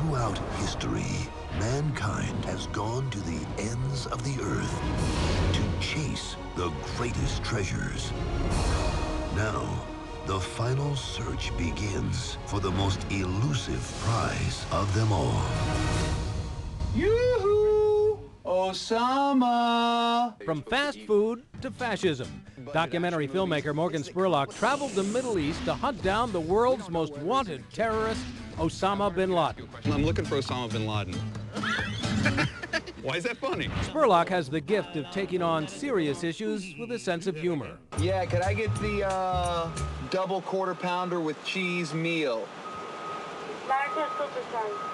Throughout history, mankind has gone to the ends of the earth to chase the greatest treasures. Now, the final search begins for the most elusive prize of them all. Yoo-hoo! Osama! From fast food to fascism, documentary filmmaker Morgan Spurlock traveled the Middle East to hunt down the world's most wanted terrorist, Osama Bin Laden. I'm looking for Osama Bin Laden. Why is that funny? Spurlock has the gift of taking on serious issues with a sense of humor. Yeah, could I get the double quarter pounder with cheese meal? Larger supersize.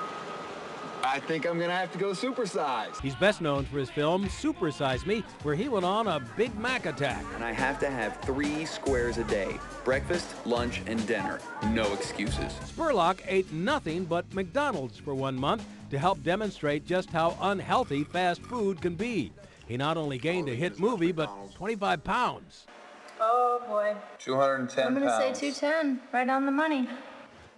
I think I'm gonna have to go supersize. He's best known for his film Super Size Me, where he went on a Big Mac attack. And I have to have 3 squares a day. Breakfast, lunch, and dinner. No excuses. Spurlock ate nothing but McDonald's for 1 month to help demonstrate just how unhealthy fast food can be. He not only gained a hit movie, but 25 pounds. Oh boy. 210 I'm gonna pounds. say 210, right on the money.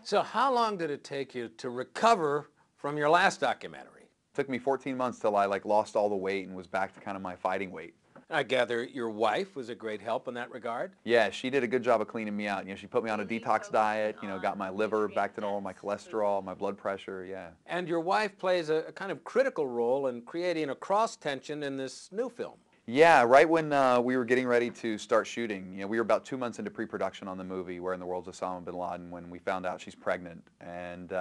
So how long did it take you to recover from your last documentary? It took me 14 months till I lost all the weight and was back to kind of my fighting weight. I gather your wife was a great help in that regard? Yeah, she did a good job of cleaning me out. You know, she put me on a detox diet, you know, got my liver back to normal, my cholesterol, my blood pressure, yeah. And your wife plays a kind of critical role in creating a cross-tension in this new film. Yeah, right when we were getting ready to start shooting, you know, we were about 2 months into pre-production on the movie, Where in the World's Osama Bin Laden, when we found out she's pregnant. And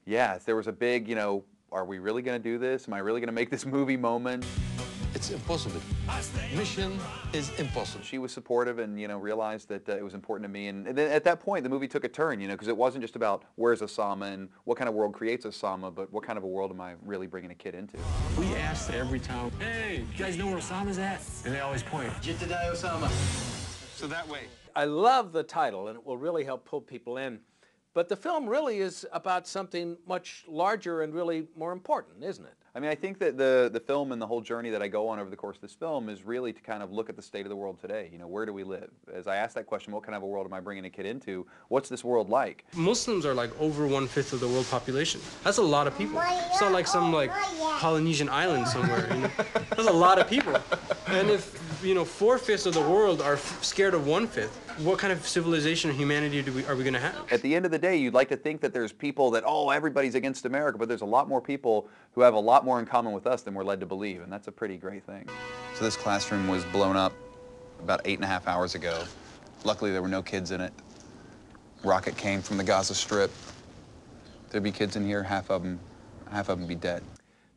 yeah, there was a big, you know, are we really going to do this? Am I really going to make this movie moment? It's impossible. Mission is impossible. She was supportive and, you know, realized that it was important to me. And then at that point, the movie took a turn, you know, because it wasn't just about where's Osama and what kind of world creates Osama, but what kind of a world am I really bringing a kid into? We asked every town, hey, you guys know where Osama's at? And they always point. Get to die, Osama. So that way. I love the title, and it will really help pull people in. But the film really is about something much larger and really more important, isn't it? I mean, I think that the film and the whole journey that I go on over the course of this film is really to kind of look at the state of the world today. You know, where do we live? As I ask that question, what kind of a world am I bringing a kid into? What's this world like? Muslims are like over 1/5 of the world population. That's a lot of people. It's not like some like Polynesian island somewhere. You know? That's a lot of people. And if, you know, 4/5 of the world are scared of 1/5, what kind of civilization or humanity are we going to have? At the end of the day, you'd like to think that there's people that, oh, everybody's against America, but there's a lot more people who have a lot more in common with us than we're led to believe, and that's a pretty great thing. So this classroom was blown up about 8.5 hours ago. Luckily, there were no kids in it. Rocket came from the Gaza Strip. There'd be kids in here, half of them be dead.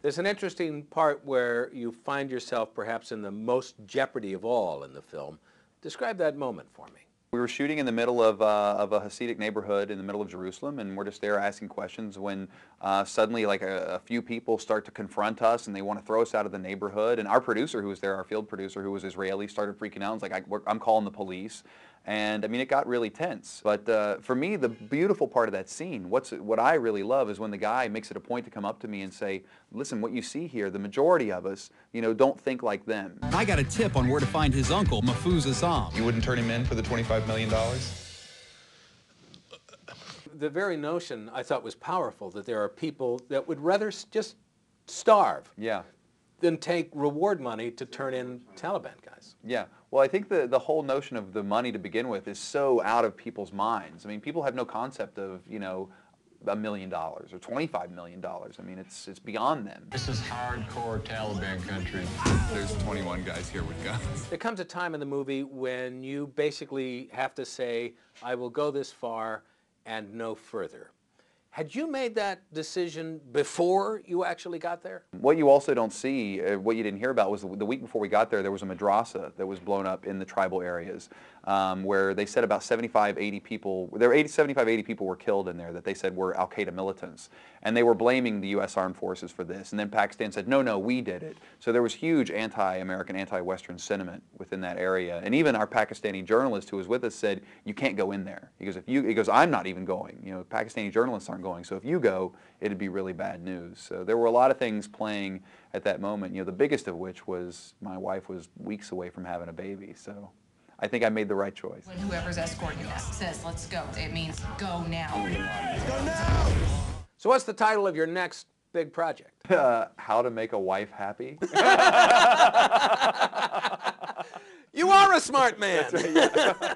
There's an interesting part where you find yourself perhaps in the most jeopardy of all in the film. Describe that moment for me. We were shooting in the middle of a Hasidic neighborhood in the middle of Jerusalem, and we're just there asking questions when suddenly like a few people start to confront us and they want to throw us out of the neighborhood. And our producer who was there, our field producer who was Israeli, started freaking out. It's like, I'm calling the police. And I mean, it got really tense. But for me, the beautiful part of that scene, what I really love is when the guy makes it a point to come up to me and say, listen, what you see here, the majority of us, you know, don't think like them. I got a tip on where to find his uncle, Mahfouz Assam. You wouldn't turn him in for the $25 million? The very notion I thought was powerful, that there are people that would rather just starve than take reward money to turn in Taliban guys. Yeah. Well, I think the whole notion of the money to begin with is so out of people's minds. I mean, people have no concept of, you know, $1 million or $25 million. I mean, it's beyond them. This is hardcore Taliban country. There's 21 guys here with guns. There comes a time in the movie when you basically have to say, I will go this far and no further. Had you made that decision before you actually got there? What you also don't see, what you didn't hear about, was the week before we got there was a madrasa that was blown up in the tribal areas, where they said about 75, 80 people, 75, 80 people were killed in there that they said were al-Qaeda militants. And they were blaming the U.S. Armed Forces for this. And then Pakistan said, no, no, we did it. So there was huge anti-American, anti-Western sentiment within that area. And even our Pakistani journalist who was with us said, you can't go in there. He goes, I'm not even going. You know, Pakistani journalists aren't going. So if you go, it'd be really bad news. So there were a lot of things playing at that moment, you know, the biggest of which was my wife was weeks away from having a baby. So I think I made the right choice. When whoever's escorting us says, let's go, it means go now. Go now! So what's the title of your next big project? How to make a wife happy. You are a smart man. That's right, yeah.